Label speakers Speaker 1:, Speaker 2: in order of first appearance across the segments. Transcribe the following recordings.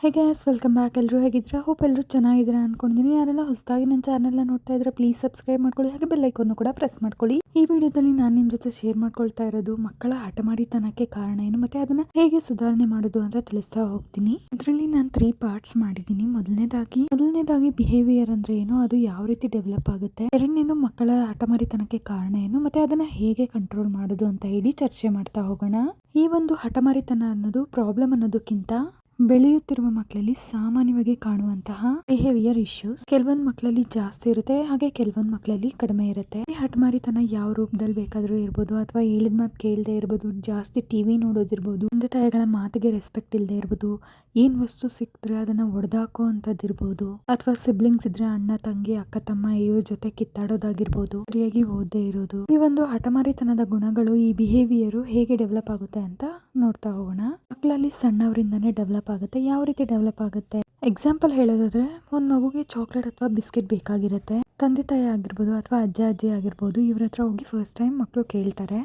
Speaker 1: Hey guys, welcome back. ಎಲ್ಲರೂ ಹೇಗಿದ್ದೀರಾ? Hope ಎಲ್ಲರೂ ಚೆನ್ನಾಗಿದ್ದೀರಾ ಅನ್ಕೊಂಡಿದ್ದೀನಿ. ಯಾರೆಲ್ಲ ಹೊಸದಾಗಿ ನನ್ನ ಚಾನಲ್ನ ನೋಡ್ತಾ ಇದ್ರೆ ಪ್ಲೀಸ್ ಸಬ್ಸ್ಕ್ರೈಬ್ ಮಾಡ್ಕೊಳ್ಳಿ, ಹಾಗೆ ಬೆಲ್ ಐಕಾನ್ ಕೂಡ ಪ್ರೆಸ್ ಮಾಡ್ಕೊಳ್ಳಿ. ಈ ವಿಡಿಯೋದಲ್ಲಿ ನಾನು ನಿಮ್ಮ ಜೊತೆ ಶೇರ್ ಮಾಡ್ಕೊಳ್ತಾ ಇರೋದು ಮಕ್ಕಳ ಹಠಮಾರಿತನಕ್ಕೆ ಕಾರಣ ಏನು ಮತ್ತೆ ಅದನ್ನ ಹೇಗೆ ಸುಧಾರಣೆ ಮಾಡೋದು ಅಂತ ತಿಳಿಸ್ತಾ ಹೋಗ್ತೀನಿ. ಇದರಲ್ಲಿ ನಾನು 3 ಪಾರ್ಟ್ಸ್ ಮಾಡಿದ್ದೀನಿ. ಮೊದಲನೇದಾಗಿ ಬಿಹೇವಿಯರ್ ಅಂದ್ರೆ ಏನು, ಅದು ಯಾವ ರೀತಿ ಡೆವಲಪ್ ಆಗುತ್ತೆ. ಎರಡನೇದು ಮಕ್ಕಳ ಹಠಮಾರಿತನಕ್ಕೆ ಕಾರಣ ಏನು ಮತ್ತೆ ಅದನ್ನ ಹೇಗೆ ಕಂಟ್ರೋಲ್ ಮಾಡೋದು ಅಂತ ಹೇಳಿ ಚರ್ಚೆ ಮಾಡ್ತಾ ಹೋಗೋಣ. ಈ ಒಂದು ಹಠಮಾರಿತನ ಅನ್ನೋದು ಪ್ರಾಬ್ಲಮ್ ಅನ್ನೋದಕ್ಕಿಂತ ಬೆಳೆಯುತ್ತಿರುವ ಮಕ್ಕಳಲ್ಲಿ ಸಾಮಾನ್ಯವಾಗಿ ಕಾಣುವಂತಹ ಬಿಹೇವಿಯರ್ ಇಶ್ಯೂಸ್. ಕೆಲವೊಂದು ಮಕ್ಕಳಲ್ಲಿ ಜಾಸ್ತಿ ಇರುತ್ತೆ, ಹಾಗೆ ಕೆಲವೊಂದು ಮಕ್ಕಳಲ್ಲಿ ಕಡಿಮೆ ಇರುತ್ತೆ. ಈ ಹಠಮಾರಿತನ ಯಾವ ರೂಪದಲ್ಲಿ ಬೇಕಾದ್ರೂ ಇರ್ಬೋದು, ಅಥವಾ ಹೇಳಿದ ಮಾತು ಕೇಳದೆ ಇರ್ಬೋದು, ಜಾಸ್ತಿ ಟಿವಿ ನೋಡೋದಿರ್ಬೋದು, ತಂದೆ ತಾಯಿಗಳ ಮಾತಿಗೆ ರೆಸ್ಪೆಕ್ಟ್ ಇಲ್ಲದೆ ಇರ್ಬೋದು, ಏನ್ ವಸ್ತು ಸಿಕ್ಕಿದ್ರೆ ಅದನ್ನ ಒಡೆದಾಕೋ ಅಂತದಿರ್ಬೋದು, ಅಥವಾ ಸಿಬ್ಲಿಂಗ್ಸ್ ಇದ್ರೆ ಅಣ್ಣ ತಂಗಿ ಅಕ್ಕ ತಮ್ಮ ಇವ್ರ ಜೊತೆ ಕಿತ್ತಾಡೋದಾಗಿರ್ಬೋದು, ಸರಿಯಾಗಿ ಓದದೇ ಇರೋದು. ಈ ಒಂದು ಹಠಮಾರಿತನದ ಗುಣಗಳು, ಈ ಬಿಹೇವಿಯರ್ ಹೇಗೆ ಡೆವಲಪ್ ಆಗುತ್ತೆ ಅಂತ ನೋಡ್ತಾ ಹೋಗೋಣ. ಮಕ್ಕಳಲ್ಲಿ ಸಣ್ಣವರಿಂದಾನೇ ಡೆವಲಪ್ ಆಗುತ್ತೆ. ಯಾವ ರೀತಿ ಡೆವಲಪ್ ಆಗುತ್ತೆ ಎಕ್ಸಾಂಪಲ್ ಹೇಳೋದಾದ್ರೆ, ಒಂದ್ ಮಗುಗೆ ಚಾಕ್ಲೇಟ್ ಅಥವಾ ಬಿಸ್ಕೆಟ್ ಬೇಕಾಗಿರುತ್ತೆ. ತಂದೆ ತಾಯಿ ಆಗಿರ್ಬೋದು ಅಥವಾ ಅಜ್ಜ ಅಜ್ಜಿ ಆಗಿರ್ಬೋದು, ಇವ್ರ ಹತ್ರ ಹೋಗಿ ಫಸ್ಟ್ ಟೈಮ್ ಮಕ್ಕಳು ಕೇಳ್ತಾರೆ.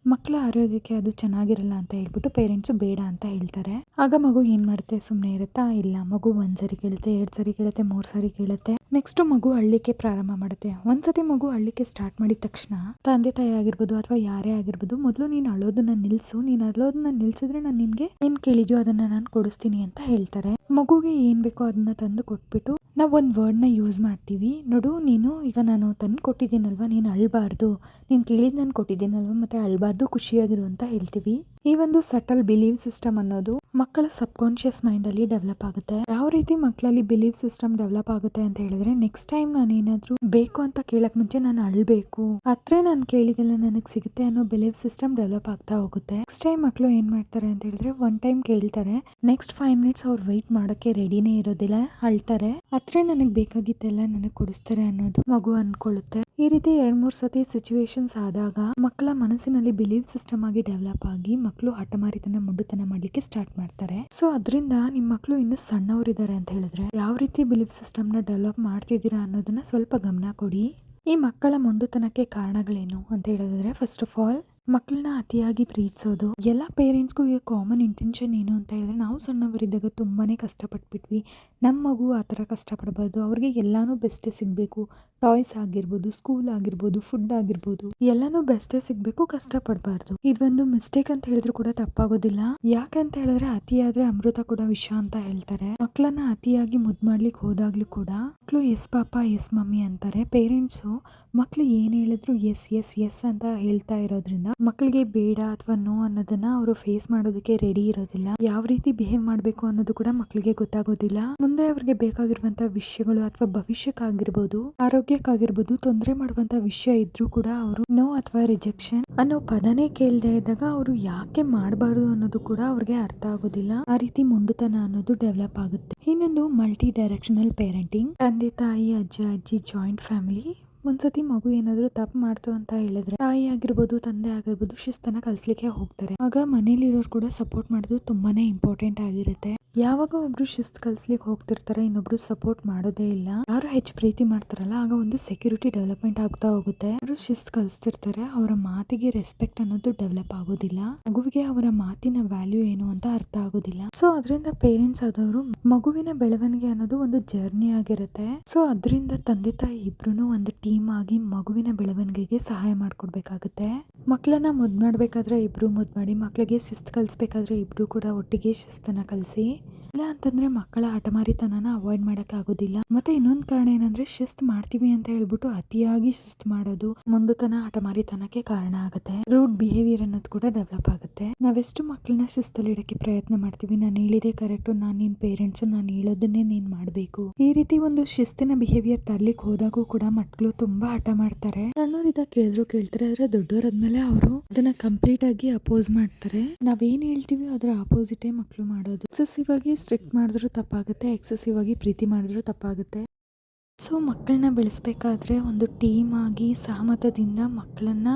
Speaker 1: ಮಕ್ಕಳ ಆರೋಗ್ಯಕ್ಕೆ ಅದು ಚೆನ್ನಾಗಿರಲ್ಲ ಅಂತ ಹೇಳ್ಬಿಟ್ಟು ಪೇರೆಂಟ್ಸ್ ಬೇಡ ಅಂತ ಹೇಳ್ತಾರೆ. ಆಗ ಮಗು ಏನ್ ಮಾಡುತ್ತೆ? ಸುಮ್ಮನೆ ಇರುತ್ತಾ? ಇಲ್ಲ, ಮಗು 1 ಸರಿ ಕೇಳುತ್ತೆ, 2 ಸರಿ ಕೇಳುತ್ತೆ, 3 ಸರಿ ಕೇಳುತ್ತೆ. ನೆಕ್ಸ್ಟ್ ಮಗು ಅಳ್ಳಿಕ್ಕೆ ಪ್ರಾರಂಭ ಮಾಡುತ್ತೆ. ಒಂದ್ಸತಿ ಮಗು ಅಳ್ಳಿಕ್ಕೆ ಸ್ಟಾರ್ಟ್ ಮಾಡಿದ ತಕ್ಷಣ ತಂದೆ ತಾಯಿ ಆಗಿರ್ಬೋದು ಅಥವಾ ಯಾರೇ ಆಗಿರ್ಬೋದು, ಮೊದಲು ನೀನ್ ಅಳೋದನ್ನ ನಿಲ್ಸು, ನೀನ್ ಅಳೋದನ್ನ ನಿಲ್ಸಿದ್ರೆ ನಾನು ನಿನ್ಗೆ ಏನ್ ಕೇಳಿದ್ಯೋ ಅದನ್ನ ನಾನು ಕೊಡಿಸ್ತೀನಿ ಅಂತ ಹೇಳ್ತಾರೆ. ಮಗುಗೆ ಏನ್ ಬೇಕೋ ಅದನ್ನ ತಂದು ಕೊಟ್ಬಿಟ್ಟು ನಾವ್ ಒಂದ್ ವರ್ಡ್ ನ ಯೂಸ್ ಮಾಡ್ತೀವಿ. ನೋಡು, ನೀನು ಈಗ ನಾನು ತಂದು ಕೊಟ್ಟಿದ್ದೀನಲ್ವಾ, ನೀನು ಅಳ್ಬಾರ್ದು, ನೀನ್ ಕೇಳಿದ್ ನಾನು ಕೊಟ್ಟಿದ್ದೀನಲ್ವಾ, ಮತ್ತೆ ಅಳ್ಬಾರ್ದು, ಖುಷಿಯಾಗಿರು ಅಂತ ಹೇಳ್ತೀವಿ. ಈ ಒಂದು ಸಟಲ್ ಬಿಲೀವ್ ಸಿಸ್ಟಮ್ ಅನ್ನೋದು ಮಕ್ಕಳ ಸಬ್ ಕಾನ್ಶಿಯಸ್ ಮೈಂಡ್ ಅಲ್ಲಿ ಡೆವಲಪ್ ಆಗುತ್ತೆ. ಯಾವ ರೀತಿ ಮಕ್ಕಳಲ್ಲಿ ಬಿಲೀವ್ ಸಿಸ್ಟಮ್ ಡೆವಲಪ್ ಆಗುತ್ತೆ ಅಂತ ಹೇಳಿದ್ರೆ, ನೆಕ್ಸ್ಟ್ ಟೈಮ್ ನಾನು ಏನಾದ್ರೂ ಬೇಕು ಅಂತ ಕೇಳಕ್ ಮುಂಚೆ ನಾನು ಅಳ್ಬೇಕು, ಅತ್ರೆ ನಾನು ಕೇಳಿದೆಲ್ಲ ನನಗ್ ಸಿಗುತ್ತೆ ಅನ್ನೋ ಬಿಲೀವ್ ಸಿಸ್ಟಮ್ ಡೆವಲಪ್ ಆಗ್ತಾ ಹೋಗುತ್ತೆ. ನೆಕ್ಸ್ಟ್ ಟೈಮ್ ಮಕ್ಕಳು ಏನ್ ಮಾಡ್ತಾರೆ ಅಂತ ಹೇಳಿದ್ರೆ, 1 ಟೈಮ್ ಕೇಳ್ತಾರೆ, ನೆಕ್ಸ್ಟ್ 5 ಮಿನಿಟ್ಸ್ ಅವ್ರು ವೆಯ್ಟ್ ಮಾಡಕ್ಕೆ ರೆಡಿನೇ ಇರೋದಿಲ್ಲ, ಅಳ್ತಾರೆ. ಅತ್ರೆ ನನಗ್ ಬೇಕಾಗಿತ್ತೆಲ್ಲ ನನಗ್ ಕೊಡಿಸ್ತಾರೆ ಅನ್ನೋದು ಮಗು ಅನ್ಕೊಳ್ಳುತ್ತೆ. ಈ ರೀತಿ 2-3 ಸತಿ ಸಿಚುವೇಶನ್ಸ್ ಆದಾಗ ಮಕ್ಕಳ ಮನಸ್ಸಿನಲ್ಲಿ ಬಿಲೀವ್ ಸಿಸ್ಟಮ್ ಆಗಿ ಡೆವಲಪ್ ಆಗಿ ಮಕ್ಕಳು ಹಠಮಾರಿತನ ಮುಂಡುತನ ಮಾಡ್ಲಿಕ್ಕೆ ಸ್ಟಾರ್ಟ್ ಮಾಡ್ತಾರೆ. ಸೊ ಅದರಿಂದ ನಿಮ್ ಮಕ್ಕಳು ಇನ್ನು ಸಣ್ಣವರಿದ್ದಾರೆ ಅಂತ ಹೇಳಿದ್ರೆ, ಯಾವ ರೀತಿ ಬಿಲೀವ್ ಸಿಸ್ಟಮ್ ನ ಡೆವಲಪ್ ಮಾಡ್ತಿದ್ದೀರಾ ಅನ್ನೋದನ್ನ ಸ್ವಲ್ಪ ಗಮನ ಕೊಡಿ. ಈ ಮಕ್ಕಳ ಮೊಂಡುತನಕ್ಕೆ ಕಾರಣಗಳೇನು ಅಂತ ಹೇಳಿದ್ರೆ, ಫಸ್ಟ್ ಆಫ್ ಆಲ್ ಮಕ್ಕಳನ್ನ ಅತಿಯಾಗಿ ಪ್ರೀತಿಸೋದು. ಎಲ್ಲ ಪೇರೆಂಟ್ಸ್ಗೂ ಈಗ ಕಾಮನ್ ಇಂಟೆನ್ಷನ್ ಏನು ಅಂತ ಹೇಳಿದ್ರೆ, ನಾವು ಸಣ್ಣವರಿದ್ದಾಗ ತುಂಬಾನೇ ಕಷ್ಟಪಟ್ಬಿಟ್ವಿ, ನಮ್ಮ ಮಗು ಆ ಥರ ಕಷ್ಟಪಡಬಾರ್ದು, ಅವ್ರಿಗೆ ಎಲ್ಲಾನು ಬೆಸ್ಟೇ ಸಿಗಬೇಕು, ಟಾಯ್ಸ್ ಆಗಿರ್ಬೋದು, ಸ್ಕೂಲ್ ಆಗಿರ್ಬೋದು, ಫುಡ್ ಆಗಿರ್ಬೋದು, ಎಲ್ಲಾನು ಬೆಸ್ಟೇ ಸಿಗಬೇಕು, ಕಷ್ಟಪಡಬಾರ್ದು. ಇದೊಂದು ಮಿಸ್ಟೇಕ್ ಅಂತ ಹೇಳಿದ್ರು ಕೂಡ ತಪ್ಪಾಗೋದಿಲ್ಲ. ಯಾಕಂತ ಹೇಳಿದ್ರೆ, ಅತಿಯಾದ್ರೆ ಅಮೃತ ಕೂಡ ವಿಷ ಅಂತ ಹೇಳ್ತಾರೆ. ಮಕ್ಕಳನ್ನ ಅತಿಯಾಗಿ ಮುದ್ದು ಮಾಡ್ಲಿಕ್ಕೆ ಹೋದಾಗ್ಲೂ ಕೂಡ ಮಕ್ಕಳು ಎಸ್ ಪಾಪ ಎಸ್ ಮಮ್ಮಿ ಅಂತಾರೆ. ಪೇರೆಂಟ್ಸು ಮಕ್ಳು ಏನ್ ಹೇಳಿದ್ರು ಎಸ್ ಎಸ್ ಎಸ್ ಅಂತ ಹೇಳ್ತಾ ಇರೋದ್ರಿಂದ ಮಕ್ಕಳಿಗೆ ಬೇಡ ಅಥವಾ ನೋ ಅನ್ನೋದನ್ನ ಅವರು ಫೇಸ್ ಮಾಡೋದಕ್ಕೆ ರೆಡಿ ಇರೋದಿಲ್ಲ. ಯಾವ ರೀತಿ ಬಿಹೇವ್ ಮಾಡಬೇಕು ಅನ್ನೋದು ಕೂಡ ಮಕ್ಕಳಿಗೆ ಗೊತ್ತಾಗೋದಿಲ್ಲ. ಮುಂದೆ ಅವ್ರಿಗೆ ಬೇಕಾಗಿರುವಂತ ವಿಷಯಗಳು ಅಥವಾ ಭವಿಷ್ಯಕ್ಕಾಗಿರ್ಬೋದು, ಆರೋಗ್ಯಕ್ಕಾಗಿರ್ಬೋದು, ತೊಂದರೆ ಮಾಡುವಂತ ವಿಷಯ ಇದ್ರೂ ಕೂಡ ಅವರು ನೋ ಅಥವಾ ರಿಜೆಕ್ಷನ್ ಅನ್ನೋ ಪದನೇ ಕೇಳದೆ ಇದ್ದಾಗ ಅವರು ಯಾಕೆ ಮಾಡಬಾರದು ಅನ್ನೋದು ಕೂಡ ಅವ್ರಿಗೆ ಅರ್ಥ ಆಗೋದಿಲ್ಲ. ಆ ರೀತಿ ಮೊಂಡುತನ ಅನ್ನೋದು ಡೆವಲಪ್ ಆಗುತ್ತೆ. ಇನ್ನೊಂದು ಮಲ್ಟಿ ಡೈರೆಕ್ಷನಲ್ ಪೇರೆಂಟಿಂಗ್. ತಂದೆ ತಾಯಿ, ಅಜ್ಜ ಅಜ್ಜಿ, ಜಾಯಿಂಟ್ ಫ್ಯಾಮಿಲಿ. ಒಂದ್ಸತಿ ಮಗು ಏನಾದ್ರು ತಪ್ಪು ಮಾಡ್ತು ಅಂತ ಹೇಳಿದ್ರೆ, ತಾಯಿ ಆಗಿರ್ಬೋದು ತಂದೆ ಆಗಿರ್ಬೋದು ಶಿಸ್ತನ್ನ ಕಲಿಸ್ಲಿಕ್ಕೆ ಹೋಗ್ತಾರೆ. ಆಗ ಮನೇಲಿರೋರು ಕೂಡ ಸಪೋರ್ಟ್ ಮಾಡೋದು ತುಂಬಾನೇ ಇಂಪಾರ್ಟೆಂಟ್ ಆಗಿರುತ್ತೆ. ಯಾವಾಗ ಒಬ್ರು ಶಿಸ್ತು ಕಲಿಸ್ಲಿಕ್ಕೆ ಹೋಗ್ತಿರ್ತಾರೆ, ಇನ್ನೊಬ್ರು ಸಪೋರ್ಟ್ ಮಾಡೋದೇ ಇಲ್ಲ, ಯಾರು ಹೆಚ್ಚು ಪ್ರೀತಿ ಮಾಡ್ತಾರಲ್ಲ, ಆಗ ಒಂದು ಸೆಕ್ಯೂರಿಟಿ ಡೆವಲಪ್ಮೆಂಟ್ ಆಗ್ತಾ ಹೋಗುತ್ತೆ. ಯಾರು ಶಿಸ್ತು ಕಲಿಸ್ತಿರ್ತಾರೆ, ಅವರ ಮಾತಿಗೆ ರೆಸ್ಪೆಕ್ಟ್ ಅನ್ನೋದು ಡೆವಲಪ್ ಆಗೋದಿಲ್ಲ. ಮಗುವಿಗೆ ಅವರ ಮಾತಿನ ವ್ಯಾಲ್ಯೂ ಏನು ಅಂತ ಅರ್ಥ ಆಗೋದಿಲ್ಲ. ಸೊ ಅದರಿಂದ ಪೇರೆಂಟ್ಸ್ ಆದವರು ಮಗುವಿನ ಬೆಳವಣಿಗೆ ಅನ್ನೋದು ಒಂದು ಜರ್ನಿ ಆಗಿರುತ್ತೆ. ಸೊ ಅದರಿಂದ ತಂದೆ ತಾಯಿ ಇಬ್ರು ಒಂದು ಟೀಮ್ ಆಗಿ ಮಗುವಿನ ಬೆಳವಣಿಗೆಗೆ ಸಹಾಯ ಮಾಡ್ಕೊಡ್ಬೇಕಾಗುತ್ತೆ. ಮಕ್ಕಳನ್ನ ಮುದ್ದು ಮಾಡ್ಬೇಕಾದ್ರೆ ಇಬ್ರು ಮುದ್ದು ಮಾಡಿ, ಮಕ್ಕಳಿಗೆ ಶಿಸ್ತು ಕಲಿಸ್ಬೇಕಾದ್ರೆ ಇಬ್ರು ಕೂಡ ಒಟ್ಟಿಗೆ ಶಿಸ್ತನ್ನ ಕಲಿಸಿ. ಇಲ್ಲ ಅಂತಂದ್ರೆ ಮಕ್ಕಳ ಹಠಮಾರಿತನನ ಅವಾಯ್ಡ್ ಮಾಡಕ್ ಆಗೋದಿಲ್ಲ. ಮತ್ತೆ ಇನ್ನೊಂದು ಕಾರಣ ಏನಂದ್ರೆ, ಶಿಸ್ತು ಮಾಡ್ತೀವಿ ಅಂತ ಹೇಳ್ಬಿಟ್ಟು ಅತಿಯಾಗಿ ಶಿಸ್ತು ಮಾಡೋದು ಮೊಂಡುತನ, ಹಠಮಾರಿತನಕ್ಕೆ ಕಾರಣ ಆಗುತ್ತೆ. ರೂಡ್ ಬಿಹೇವಿಯರ್ ಅನ್ನೋದು ಕೂಡ ಡೆವಲಪ್ ಆಗುತ್ತೆ. ನಾವೆಷ್ಟು ಮಕ್ಕಳನ್ನ ಶಿಸ್ತಲ್ಲಿ ಇಡಕ್ಕೆ ಪ್ರಯತ್ನ ಮಾಡ್ತೀವಿ, ನಾನು ಹೇಳಿದೆ ಕರೆಕ್ಟು, ನಾನು ನಿನ್ ಪೇರೆಂಟ್ಸ್, ನಾನು ಹೇಳೋದನ್ನೇ ನೀನ್ ಮಾಡ್ಬೇಕು, ಈ ರೀತಿ ಒಂದು ಶಿಸ್ತಿನ ಬಿಹೇವಿಯರ್ ತರ್ಲಿಕ್ಕೆ ಹೋದಾಗೂ ಕೂಡ ಮಕ್ಕಳು ತುಂಬಾ ಹಠ ಮಾಡ್ತಾರೆ. ಸಣ್ಣವರಿದ್ದಾಗ ಕೇಳಿದ್ರು ಕೇಳ್ತಾರೆ, ಆದ್ರೆ ದೊಡ್ಡವರಾದ್ಮೇಲೆ ಅವರು ಅದನ್ನ ಕಂಪ್ಲೀಟ್ ಆಗಿ ಅಪೋಸ್ ಮಾಡ್ತಾರೆ. ನಾವೇನ್ ಹೇಳ್ತೀವಿ ಅದರ ಅಪೋಸಿಟೇ ಮಕ್ಕಳು ಮಾಡೋದು. ಎಕ್ಸೆಸಿವ್ ಆಗಿ ಸ್ಟ್ರಿಕ್ಟ್ ಮಾಡಿದ್ರು ತಪ್ಪಾಗುತ್ತೆ, ಎಕ್ಸೆಸಿವ್ ಆಗಿ ಪ್ರೀತಿ ಮಾಡಿದ್ರು ತಪ್ಪಾಗುತ್ತೆ. ಸೊ ಮಕ್ಕಳನ್ನ ಬೆಳೆಸ್ಬೇಕಾದ್ರೆ ಒಂದು ಟೀಮ್ ಆಗಿ ಸಹಮತದಿಂದ ಮಕ್ಕಳನ್ನ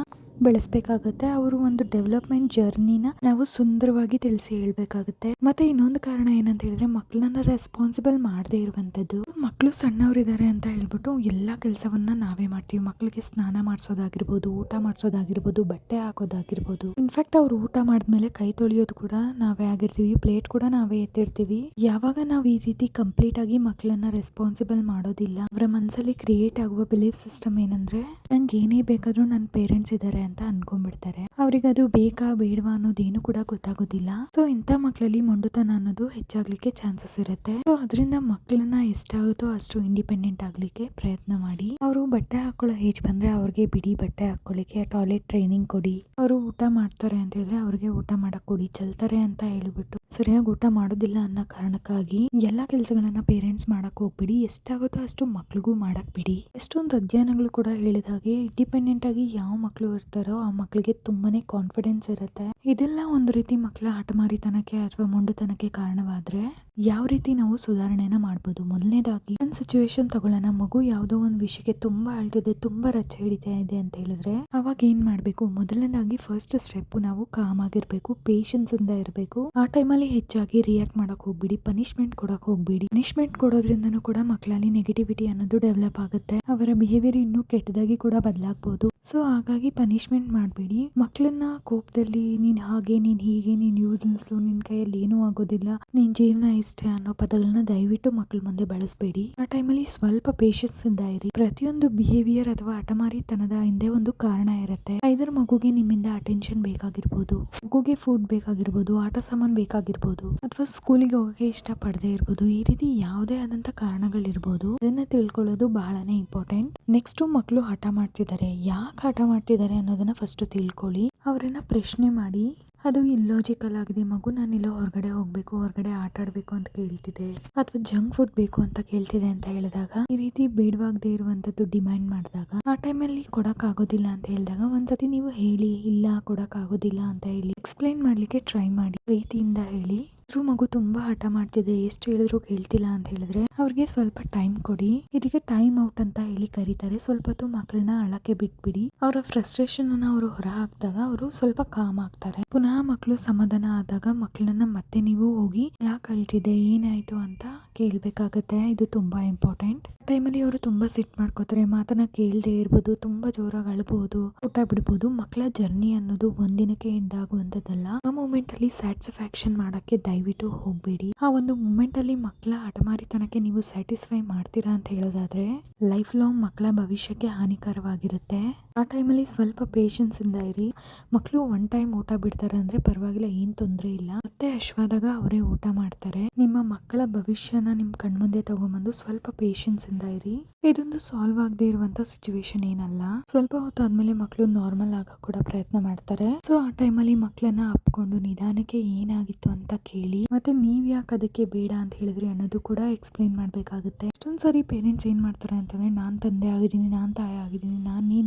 Speaker 1: ಬೆಳೆಸಬೇಕಾಗುತ್ತೆ. ಅವರು ಒಂದು ಡೆವಲಪ್ಮೆಂಟ್ ಜರ್ನಿನ ನಾವು ಸುಂದರವಾಗಿ ತಿಳಿಸಿ ಹೇಳ್ಬೇಕಾಗುತ್ತೆ. ಮತ್ತೆ ಇನ್ನೊಂದು ಕಾರಣ ಏನಂತ ಹೇಳಿದ್ರೆ ಮಕ್ಕಳನ್ನ ರೆಸ್ಪಾನ್ಸಿಬಲ್ ಮಾಡದೇ ಇರುವಂತದ್ದು. ಮಕ್ಕಳು ಸಣ್ಣವರಿದ್ದಾರೆ ಅಂತ ಹೇಳ್ಬಿಟ್ಟು ಎಲ್ಲಾ ಕೆಲಸವನ್ನ ನಾವೇ ಮಾಡ್ತೀವಿ. ಮಕ್ಕಳಿಗೆ ಸ್ನಾನ ಮಾಡಿಸೋದಾಗಿರ್ಬೋದು, ಊಟ ಮಾಡಿಸೋದಾಗಿರ್ಬೋದು, ಬಟ್ಟೆ ಹಾಕೋದಾಗಿರ್ಬೋದು. ಇನ್ಫ್ಯಾಕ್ಟ್ ಅವ್ರು ಊಟ ಮಾಡಿದ್ಮೇಲೆ ಕೈ ತೊಳೆಯೋದು ಕೂಡ ನಾವೇ ಆಗಿರ್ತೀವಿ, ಪ್ಲೇಟ್ ಕೂಡ ನಾವೇ ಎತ್ತಿರ್ತೀವಿ. ಯಾವಾಗ ನಾವು ಈ ರೀತಿ ಕಂಪ್ಲೀಟ್ ಆಗಿ ಮಕ್ಕಳನ್ನ ರೆಸ್ಪಾನ್ಸಿಬಲ್ ಮಾಡೋದಿಲ್ಲ, ಅವರ ಮನಸ್ಸಲ್ಲಿ ಕ್ರಿಯೇಟ್ ಆಗುವ ಬಿಲೀಫ್ ಸಿಸ್ಟಮ್ ಏನಂದ್ರೆ ನಂಗೆ ಏನೇ ಬೇಕಾದ್ರೂ ನನ್ನ ಪೇರೆಂಟ್ಸ್ ಇದ್ದಾರೆ ಅಂತ ಅನ್ಕೊಂಡ್ಬಿಡ್ತಾರೆ. ಅವ್ರಿಗೆ ಅದು ಬೇಕಾ ಬೇಡವಾ ಅನ್ನೋದೇನು ಕೂಡ ಗೊತ್ತಾಗೋದಿಲ್ಲ. ಸೊ ಇಂಥ ಮಕ್ಕಳಲ್ಲಿ ಮೊಂಡುತನ ಅನ್ನೋದು ಹೆಚ್ಚಾಗ್ಲಿಕ್ಕೆ ಚಾನ್ಸಸ್ ಇರುತ್ತೆ. ಸೊ ಅದರಿಂದ ಮಕ್ಕಳನ್ನ ಎಷ್ಟಾಗುತ್ತೋ ಅಷ್ಟು ಇಂಡಿಪೆಂಡೆಂಟ್ ಆಗ್ಲಿಕ್ಕೆ ಪ್ರಯತ್ನ ಮಾಡಿ. ಅವರು ಬಟ್ಟೆ ಹಾಕೊಳ್ಳೋ ಏಜ್ ಬಂದ್ರೆ ಅವ್ರಿಗೆ ಬಿಡಿ ಬಟ್ಟೆ ಹಾಕೊಳ್ಳಿಕ್ಕೆ, ಟಾಯ್ಲೆಟ್ ಟ್ರೈನಿಂಗ್ ಕೊಡಿ. ಅವರು ಊಟ ಮಾಡ್ತಾರೆ ಅಂತ ಹೇಳಿದ್ರೆ ಅವ್ರಿಗೆ ಊಟ ಮಾಡಕ್ ಕೊಡಿ. ಚಲ್ತಾರೆ ಅಂತ ಹೇಳ್ಬಿಟ್ಟು ಸರಿಯಾಗಿ ಊಟ ಮಾಡೋದಿಲ್ಲ ಅನ್ನೋ ಕಾರಣಕ್ಕಾಗಿ ಎಲ್ಲಾ ಕೆಲಸಗಳನ್ನ ಪೇರೆಂಟ್ಸ್ ಮಾಡಕ್ ಹೋಗ್ಬಿಡಿ. ಎಷ್ಟಾಗುತ್ತೋ ಅಷ್ಟು ಮಕ್ಳಿಗೂ ಮಾಡಕ್ ಬಿಡಿ. ಎಷ್ಟೊಂದು ಅಧ್ಯಯನಗಳು ಕೂಡ ಹೇಳಿದ ಹಾಗೆ ಇಂಡಿಪೆಂಡೆಂಟ್ ಆಗಿ ಯಾವ ಮಕ್ಕಳು ಇರ್ತಾರೋ ಆ ಮಕ್ಕಳಿಗೆ ತುಂಬಾನೇ ಕಾನ್ಫಿಡೆನ್ಸ್ ಇರುತ್ತೆ. ಇದೆಲ್ಲ ಒಂದು ರೀತಿ ಮಕ್ಕಳ ಹಠಮಾರಿತನಕ್ಕೆ ಅಥವಾ ಮೊಂಡುತನಕ್ಕೆ ಕಾರಣವಾದ್ರೆ ಯಾವ ರೀತಿ ನಾವು ಸುಧಾರಣೆನ ಮಾಡ್ಬೋದು. ಮೊದಲನೇದಾಗಿ ಒಂದು ಸಿಚುವೇಶನ್ ತಗೊಳ್ಳೋಣ. ಮಗು ಯಾವುದೋ ಒಂದು ವಿಷಯಕ್ಕೆ ತುಂಬಾ ಅಳ್ತಿದೆ, ತುಂಬಾ ರಚ್ಚ ಹಿಡಿತಾ ಇದೆ ಅಂತ ಹೇಳಿದ್ರೆ ಅವಾಗ ಏನ್ ಮಾಡ್ಬೇಕು? ಮೊದಲನೇದಾಗಿ ಫಸ್ಟ್ ಸ್ಟೆಪ್ ನಾವು ಕಾಮ್ ಆಗಿರ್ಬೇಕು, ಪೇಷನ್ಸ್ ಇಂದ ಇರಬೇಕು. ಆ ಟೈಮಲ್ಲಿ ಹೆಚ್ಚಾಗಿ ರಿಯಾಕ್ಟ್ ಮಾಡಕ್ ಹೋಗ್ಬಿಡಿ, ಪನಿಷ್ಮೆಂಟ್ ಕೊಡಕ್ ಹೋಗ್ಬಿಡಿ. ಪನಿಷ್ಮೆಂಟ್ ಕೊಡೋದ್ರಿಂದನೂ ಕೂಡ ಮಕ್ಕಳಲ್ಲಿ ನೆಗೆಟಿವಿಟಿ ಅನ್ನೋದು ಡೆವಲಪ್ ಆಗುತ್ತೆ. ಅವರ ಬಿಹೇವಿಯರ್ ಇನ್ನೂ ಕೆಟ್ಟದಾಗಿ ಕೂಡ ಬದಲಾಗಬಹುದು. ಸೊ ಹಾಗಾಗಿ ಪನಿಷ್ಮೆಂಟ್ ಮಾಡಬೇಡಿ. ಮಕ್ಕಳನ್ನ ಕೋಪದಲ್ಲಿ ನೀನ್ ಹಾಗೆ, ನೀನ್ ಹೀಗೆ, ನೀನ್ ಯೂಸ್ಲೆಸ್, ನಿನ್ ಕೈಯಲ್ಲಿ ಏನೂ ಆಗೋದಿಲ್ಲ, ನಿನ್ ಜೀವನ ಇಷ್ಟೇ ಅನ್ನೋ ಪದಗಳನ್ನ ದಯವಿಟ್ಟು ಮಕ್ಕಳ ಮುಂದೆ ಬಳಸಬೇಡಿ. ಆ ಟೈಮಲ್ಲಿ ಸ್ವಲ್ಪ ಪೇಷನ್ಸ್ ಇಂದ ಇರಿ. ಪ್ರತಿಯೊಂದು ಬಿಹೇವಿಯರ್ ಅಥವಾ ಹಠಮಾರಿತನದ ಹಿಂದೆ ಒಂದು ಕಾರಣ ಇರುತ್ತೆ. ಐದರ್ ಮಗುಗೆ ನಿಮ್ಮಿಂದ ಅಟೆನ್ಷನ್ ಬೇಕಾಗಿರ್ಬೋದು, ಮಗುಗೆ ಫುಡ್ ಬೇಕಾಗಿರ್ಬೋದು, ಆಟ ಸಾಮಾನು ಬೇಕಾಗಿರ್ಬೋದು, ಅಥವಾ ಸ್ಕೂಲಿಗೆ ಹೋಗಕ್ಕೆ ಇಷ್ಟ ಪಡದೆ ಇರ್ಬೋದು. ಈ ರೀತಿ ಯಾವುದೇ ಆದಂತ ಕಾರಣಗಳಿರ್ಬೋದು. ಅದನ್ನ ತಿಳ್ಕೊಳ್ಳೋದು ಬಹಳನೇ ಇಂಪಾರ್ಟೆಂಟ್. ನೆಕ್ಸ್ಟ್ ಮಕ್ಕಳು ಹಠ ಮಾಡ್ತಿದ್ದಾರೆ, ಯಾಕೆ ಹಠ ಮಾಡ್ತಿದ್ದಾರೆ ಅನ್ನೋದನ್ನ ಫಸ್ಟ್ ತಿಳ್ಕೊಳ್ಳಿ. ಅವರನ್ನ ಪ್ರಶ್ನೆ ಮಾಡಿ. ಅದು ಇಲ್ಲಾಜಿಕಲ್ ಆಗಿದೆ. ಮಗು ನಾನೆಲ್ಲೋ ಹೊರಗಡೆ ಹೋಗ್ಬೇಕು, ಹೊರಗಡೆ ಆಟ ಆಡ್ಬೇಕು ಅಂತ ಕೇಳ್ತಿದೆ, ಅಥವಾ ಜಂಕ್ ಫುಡ್ ಬೇಕು ಅಂತ ಕೇಳ್ತಿದೆ ಅಂತ ಹೇಳಿದಾಗ, ಈ ರೀತಿ ಬೇಡವಾಗದೆ ಇರುವಂತದ್ದು ಡಿಮ್ಯಾಂಡ್ ಮಾಡಿದಾಗ, ಆ ಟೈಮಲ್ಲಿ ಕೊಡಕ್ ಆಗೋದಿಲ್ಲ ಅಂತ ಹೇಳಿದಾಗ ಒಂದ್ಸತಿ ನೀವು ಹೇಳಿ, ಇಲ್ಲ ಕೊಡಕ್ ಆಗೋದಿಲ್ಲ ಅಂತ ಹೇಳಿ ಎಕ್ಸ್ಪ್ಲೈನ್ ಮಾಡ್ಲಿಕ್ಕೆ ಟ್ರೈ ಮಾಡಿ. ಪ್ರೀತಿಯಿಂದ ಹೇಳಿ. ಮಗು ತುಂಬಾ ಹಠ ಮಾಡ್ತಿದೆ, ಎಷ್ಟು ಹೇಳಿದ್ರು ಕೇಳ್ತಿಲ್ಲ ಅಂತ ಹೇಳಿದ್ರೆ ಅವ್ರಿಗೆ ಸ್ವಲ್ಪ ಟೈಮ್ ಕೊಡಿ. ಇದಕ್ಕೆ ಟೈಮ್ ಔಟ್ ಅಂತ ಹೇಳಿ ಕರೀತಾರೆ. ಸ್ವಲ್ಪ ಹೊತ್ತು ಮಕ್ಕಳನ್ನ ಅಳಕ್ಕೆ ಬಿಟ್ಬಿಡಿ. ಅವರ ಫ್ರಸ್ಟ್ರೇಷನ್ ಅನ್ನ ಅವರು ಹೊರ ಹಾಕಿದಾಗ ಅವರು ಸ್ವಲ್ಪ ಕಾಮ್ ಆಗ್ತಾರೆ. ಪುನಃ ಮಕ್ಕಳು ಸಮಾಧಾನ ಆದಾಗ ಮಕ್ಕಳನ್ನ ಮತ್ತೆ ನೀವು ಹೋಗಿ ಯಾಕೆ ಅಳ್ತಿದೆ, ಏನಾಯ್ತು ಅಂತ ಕೇಳ್ಬೇಕಾಗತ್ತೆ. ಇದು ತುಂಬಾ ಇಂಪಾರ್ಟೆಂಟ್. ಟೈಮಲ್ಲಿ ಅವರು ತುಂಬಾ ಸಿಟ್ ಮಾಡ್ಕೋತಾರೆ, ಮಾತನ್ನ ಕೇಳದೆ ಇರ್ಬೋದು, ತುಂಬಾ ಜೋರಾಗಿ ಅಳ್ಬಹುದು, ಊಟ ಬಿಡ್ಬೋದು. ಮಕ್ಕಳ ಜರ್ನಿ ಅನ್ನೋದು ಒಂದಿನಕ್ಕೆ ಎಂಡ್ ಆಗುವಂತದ್ದಲ್ಲ. ಆ ಮೂಮೆಂಟ್ ಅಲ್ಲಿ ಸ್ಯಾಟಿಸ್ಫ್ಯಾಕ್ಷನ್ ಮಾಡಕ್ಕೆ ದಯವಿಟ್ಟು ಹೋಗ್ಬೇಡಿ. ಆ ಒಂದು ಮೂಮೆಂಟ್ ಅಲ್ಲಿ ಮಕ್ಕಳ ಹಠಮಾರಿತನಕ್ಕೆ ನೀವು ಸ್ಯಾಟಿಸ್ಫೈ ಮಾಡ್ತೀರಾ ಅಂತ ಹೇಳೋದಾದ್ರೆ ಲೈಫ್ ಲಾಂಗ್ ಮಕ್ಕಳ ಭವಿಷ್ಯಕ್ಕೆ ಹಾನಿಕರವಾಗಿರುತ್ತೆ. ಆ ಟೈಮಲ್ಲಿ ಸ್ವಲ್ಪ ಪೇಷನ್ಸ್ ಇಂದ ಇರಿ. ಮಕ್ಕಳು ಒನ್ ಟೈಮ್ ಊಟ ಬಿಡ್ತಾರೆ ಅಂದ್ರೆ ಪರವಾಗಿಲ್ಲ, ಏನ್ ತೊಂದ್ರೆ ಇಲ್ಲ. ಮತ್ತೆ ಹಶ್ವಾದಾಗ ಅವರೇ ಊಟ ಮಾಡ್ತಾರೆ. ನಿಮ್ಮ ಮಕ್ಕಳ ಭವಿಷ್ಯನ ನಿಮ್ ಕಣ್ಮುಂದೆ ತಗೊಂಡ್ಬಂದು ಸ್ವಲ್ಪ ಪೇಷನ್ಸ್ ಇಂದ ಇರಿ. ಇದೊಂದು ಸಾಲ್ವ್ ಆಗದೆ ಇರುವಂತ ಸಿಚುವೇಶನ್ ಏನಲ್ಲ. ಸ್ವಲ್ಪ ಹೊತ್ತು ಆದ್ಮೇಲೆ ಮಕ್ಕಳು ನಾರ್ಮಲ್ ಆಗ ಕೂಡ ಪ್ರಯತ್ನ ಮಾಡ್ತಾರೆ. ಸೊ ಆ ಟೈಮಲ್ಲಿ ಮಕ್ಕಳನ್ನ ಅಪ್ಕೊಂಡು ನಿಧಾನಕ್ಕೆ ಏನಾಗಿತ್ತು ಅಂತ ಕೇಳಿ, ಮತ್ತೆ ನೀವ್ ಯಾಕೆ ಅದಕ್ಕೆ ಬೇಡ ಅಂತ ಹೇಳಿದ್ರಿ ಅನ್ನೋದು ಕೂಡ ಎಕ್ಸ್ಪ್ಲೈನ್ ಮಾಡ್ಬೇಕಾಗುತ್ತೆ. ಎಷ್ಟೊಂದ್ಸರಿ ಪೇರೆಂಟ್ಸ್ ಏನ್ ಮಾಡ್ತಾರೆ ಅಂತಂದ್ರೆ, ನಾನ್ ತಂದೆ ಆಗಿದ್ದೀನಿ, ನಾನ್ ತಾಯಿ ಆಗಿದ್ದೀನಿ,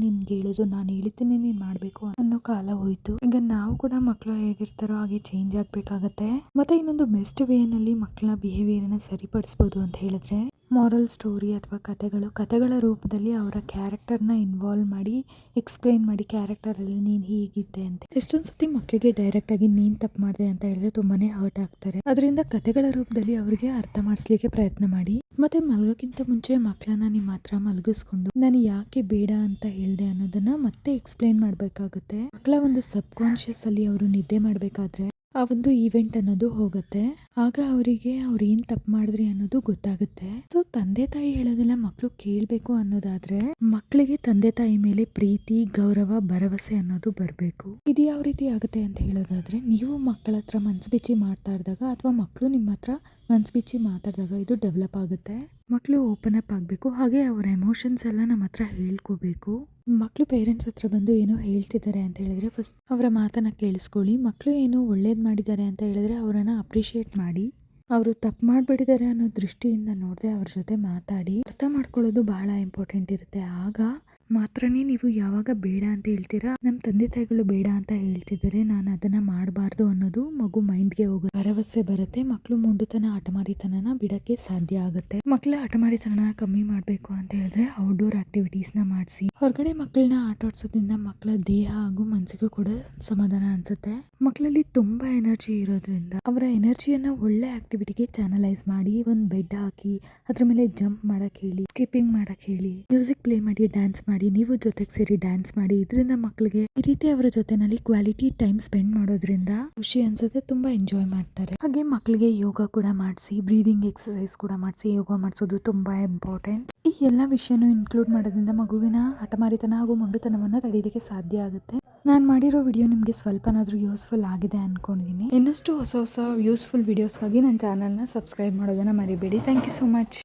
Speaker 1: ನಿನ್ಗೆ ಹೇಳೋದು, ನಾನು ಹೇಳಿದ್ದೀನಿ ನೀನ್ ಮಾಡ್ಬೇಕು ಅನ್ನೋ ಕಾಲ ಹೋಯ್ತು. ಈಗ ನಾವು ಕೂಡ ಮಕ್ಕಳು ಹೇಗಿರ್ತಾರೋ ಹಾಗೆ ಚೇಂಜ್ ಆಗ್ಬೇಕಾಗತ್ತೆ. ಮತ್ತೆ ಇನ್ನೊಂದು ಬೆಸ್ಟ್ ವೇ ನಲ್ಲಿ ಮಕ್ಕಳ ಬಿಹೇವಿಯರ್ ನ ಸರಿಪಡಿಸಬಹುದು ಅಂತ ಹೇಳಿದ್ರೆ ಮಾರಲ್ ಸ್ಟೋರಿ ಅಥವಾ ಕಥೆಗಳ ರೂಪದಲ್ಲಿ ಅವರ ಕ್ಯಾರೆಕ್ಟರ್ನ ಇನ್ವಾಲ್ವ್ ಮಾಡಿ ಎಕ್ಸ್ಪ್ಲೈನ್ ಮಾಡಿ, ಕ್ಯಾರೆಕ್ಟರ್ ಅಲ್ಲಿ ನೀನ್ ಹೀಗಿದ್ದೆ ಅಂತ. ಎಷ್ಟೊಂದ್ ಸತಿ ಮಕ್ಕಳಿಗೆ ಡೈರೆಕ್ಟ್ ಆಗಿ ನೀನ್ ತಪ್ಪು ಮಾಡಿದೆ ಅಂತ ಹೇಳಿದ್ರೆ ತುಂಬಾನೇ ಹರ್ಟ್ ಆಗ್ತಾರೆ. ಅದರಿಂದ ಕಥೆಗಳ ರೂಪದಲ್ಲಿ ಅವರಿಗೆ ಅರ್ಥ ಮಾಡಿಸ್ಲಿಕ್ಕೆ ಪ್ರಯತ್ನ ಮಾಡಿ. ಮತ್ತೆ ಮಲಗೋಕ್ಕಿಂತ ಮುಂಚೆ ಮಕ್ಕಳನ್ನ ನಿಮ್ಮ ಹತ್ರ ಮಲಗಿಸ್ಕೊಂಡು ನಾನು ಯಾಕೆ ಬೇಡ ಅಂತ ಹೇಳ್ದೆ ಅನ್ನೋದನ್ನ ಮತ್ತೆ ಎಕ್ಸ್ಪ್ಲೈನ್ ಮಾಡ್ಬೇಕಾಗುತ್ತೆ. ಮಕ್ಕಳ ಒಂದು ಸಬ್ ಕಾನ್ಶಿಯಸ್ ಅಲ್ಲಿ ಅವರು ನಿದ್ದೆ ಮಾಡ್ಬೇಕಾದ್ರೆ ಆ ಒಂದು ಈವೆಂಟ್ ಅನ್ನೋದು ಹೋಗುತ್ತೆ. ಆಗ ಅವರಿಗೆ ಅವ್ರು ಏನ್ ತಪ್ಪು ಮಾಡಿದ್ರಿ ಅನ್ನೋದು ಗೊತ್ತಾಗುತ್ತೆ. ಸೊ ತಂದೆ ತಾಯಿ ಹೇಳೋದೆಲ್ಲ ಮಕ್ಕಳು ಕೇಳ್ಬೇಕು ಅನ್ನೋದಾದ್ರೆ ಮಕ್ಕಳಿಗೆ ತಂದೆ ತಾಯಿ ಮೇಲೆ ಪ್ರೀತಿ, ಗೌರವ, ಭರವಸೆ ಅನ್ನೋದು ಬರ್ಬೇಕು. ಇದು ಯಾವ ರೀತಿ ಆಗುತ್ತೆ ಅಂತ ಹೇಳೋದಾದ್ರೆ, ನೀವು ಮಕ್ಕಳ ಹತ್ರ ಮನ್ಸು ಬಿಚ್ಚಿ ಮಾತಾಡಿದಾಗ ಅಥವಾ ಮಕ್ಕಳು ನಿಮ್ಮ ಹತ್ರ ಮನ್ಸು ಬಿಚ್ಚಿ ಮಾತಾಡಿದಾಗ ಇದು ಡೆವಲಪ್ ಆಗುತ್ತೆ. ಮಕ್ಕಳು ಓಪನ್ ಅಪ್ ಆಗಬೇಕು. ಹಾಗೆ ಅವರ ಎಮೋಷನ್ಸ್ ಎಲ್ಲ ನಮ್ಮ ಹತ್ರ ಹೇಳ್ಕೋಬೇಕು. ಮಕ್ಕಳು ಪೇರೆಂಟ್ಸ್ ಹತ್ರ ಬಂದು ಏನೋ ಹೇಳ್ತಿದ್ದಾರೆ ಅಂತ ಹೇಳಿದ್ರೆ ಫಸ್ಟ್ ಅವರ ಮಾತನ್ನ ಕೇಳಿಸ್ಕೊಳ್ಳಿ. ಮಕ್ಕಳು ಏನೋ ಒಳ್ಳೇದು ಮಾಡಿದ್ದಾರೆ ಅಂತ ಹೇಳಿದ್ರೆ ಅವರನ್ನ ಅಪ್ರಿಷಿಯೇಟ್ ಮಾಡಿ. ಅವರು ತಪ್ಪು ಮಾಡ್ಬಿಟ್ಟಿದ್ದಾರೆ ಅನ್ನೋ ದೃಷ್ಟಿಯಿಂದ ನೋಡದೆ ಅವ್ರ ಜೊತೆ ಮಾತಾಡಿ ಅರ್ಥ ಮಾಡ್ಕೊಳ್ಳೋದು ಬಹಳ ಇಂಪಾರ್ಟೆಂಟ್ ಇರುತ್ತೆ. ಆಗ ಮಾತ್ರನೇ ನೀವು ಯಾವಾಗ ಬೇಡ ಅಂತ ಹೇಳ್ತೀರಾ, ನಮ್ಮ ತಂದೆ ತಾಯಿಗಳು ಬೇಡ ಅಂತ ಹೇಳ್ತಿದ್ದಾರೆ, ನಾನು ಅದನ್ನ ಮಾಡಬಾರ್ದು ಅನ್ನೋದು ಮಗು ಮೈಂಡ್ಗೆ ಹೋಗುತ್ತೆ, ಭರವಸೆ ಬರುತ್ತೆ. ಮಕ್ಕಳು ಮೊಂಡುತನ ಹಠಮಾರಿತನನ ಬಿಡಕ್ಕೆ ಸಾಧ್ಯ ಆಗುತ್ತೆ. ಮಕ್ಕಳ ಹಠಮಾರಿತನ ಕಮ್ಮಿ ಮಾಡಬೇಕು ಅಂತ ಹೇಳಿದ್ರೆ ಔಟ್ಡೋರ್ ಆಕ್ಟಿವಿಟೀಸ್ ನ ಮಾಡಿಸಿ, ಹೊರಗಡೆ ಮಕ್ಕಳನ್ನ ಆಟ ಆಡ್ಸೋದ್ರಿಂದ ಮಕ್ಕಳ ದೇಹ ಹಾಗೂ ಮನಸ್ಸಿಗೂ ಕೂಡ ಸಮಾಧಾನ ಅನ್ಸುತ್ತೆ. ಮಕ್ಕಳಲ್ಲಿ ತುಂಬಾ ಎನರ್ಜಿ ಇರೋದ್ರಿಂದ ಅವರ ಎನರ್ಜಿಯನ್ನ ಒಳ್ಳೆ ಆಕ್ಟಿವಿಟಿಗೆ ಚಾನಲೈಸ್ ಮಾಡಿ, ಒಂದು ಬೆಡ್ ಹಾಕಿ ಅದ್ರ ಮೇಲೆ ಜಂಪ್ ಮಾಡಕ್ ಹೇಳಿ, ಸ್ಕಿಪ್ಪಿಂಗ್ ಮಾಡಕ್ ಹೇಳಿ, ಮ್ಯೂಸಿಕ್ ಪ್ಲೇ ಮಾಡಿ, ಡ್ಯಾನ್ಸ್ ಮಾಡಿ, ನೀವು ಜೊತೆಗೆ ಸೇರಿ ಡ್ಯಾನ್ಸ್ ಮಾಡಿ. ಇದರಿಂದ ಮಕ್ಕಳಿಗೆ ಈ ರೀತಿ ಅವರ ಜೊತೆನಲ್ಲಿ ಕ್ವಾಲಿಟಿ ಟೈಮ್ ಸ್ಪೆಂಡ್ ಮಾಡೋದ್ರಿಂದ ಖುಷಿ ಅನ್ಸುತ್ತೆ, ತುಂಬಾ ಎಂಜಾಯ್ ಮಾಡ್ತಾರೆ. ಹಾಗೆ ಮಕ್ಕಳಿಗೆ ಯೋಗ ಕೂಡ ಮಾಡಿಸಿ, ಬ್ರೀದಿಂಗ್ ಎಕ್ಸರ್ಸೈಸ್ ಕೂಡ ಮಾಡಿಸಿ. ಯೋಗ ಮಾಡಿಸೋದು ತುಂಬಾ ಇಂಪಾರ್ಟೆಂಟ್. ಈ ಎಲ್ಲ ವಿಷಯನೂ ಇನ್ಕ್ಲೂಡ್ ಮಾಡೋದ್ರಿಂದ ಮಗುವಿನ ಹಠಮಾರಿತನ ಹಾಗೂ ಮೊಂಡುತನವನ್ನ ತಡೆಯೋದಕ್ಕೆ ಸಾಧ್ಯ ಆಗುತ್ತೆ. ನಾನು ಮಾಡಿರೋ ವಿಡಿಯೋ ನಿಮಗೆ ಸ್ವಲ್ಪನಾದ್ರೂ ಯೂಸ್ಫುಲ್ ಆಗಿದೆ ಅನ್ಕೊಂಡಿದ್ದೀನಿ. ಇನ್ನಷ್ಟು ಹೊಸ ಯೂಸ್ಫುಲ್ ವಿಡಿಯೋಸ್ಗಾಗಿ ನನ್ನ ಚಾನಲ್ನ ಸಬ್ಸ್ಕ್ರೈಬ್ ಮಾಡೋದನ್ನ ಮರಿಬೇಡಿ. Thank you so much.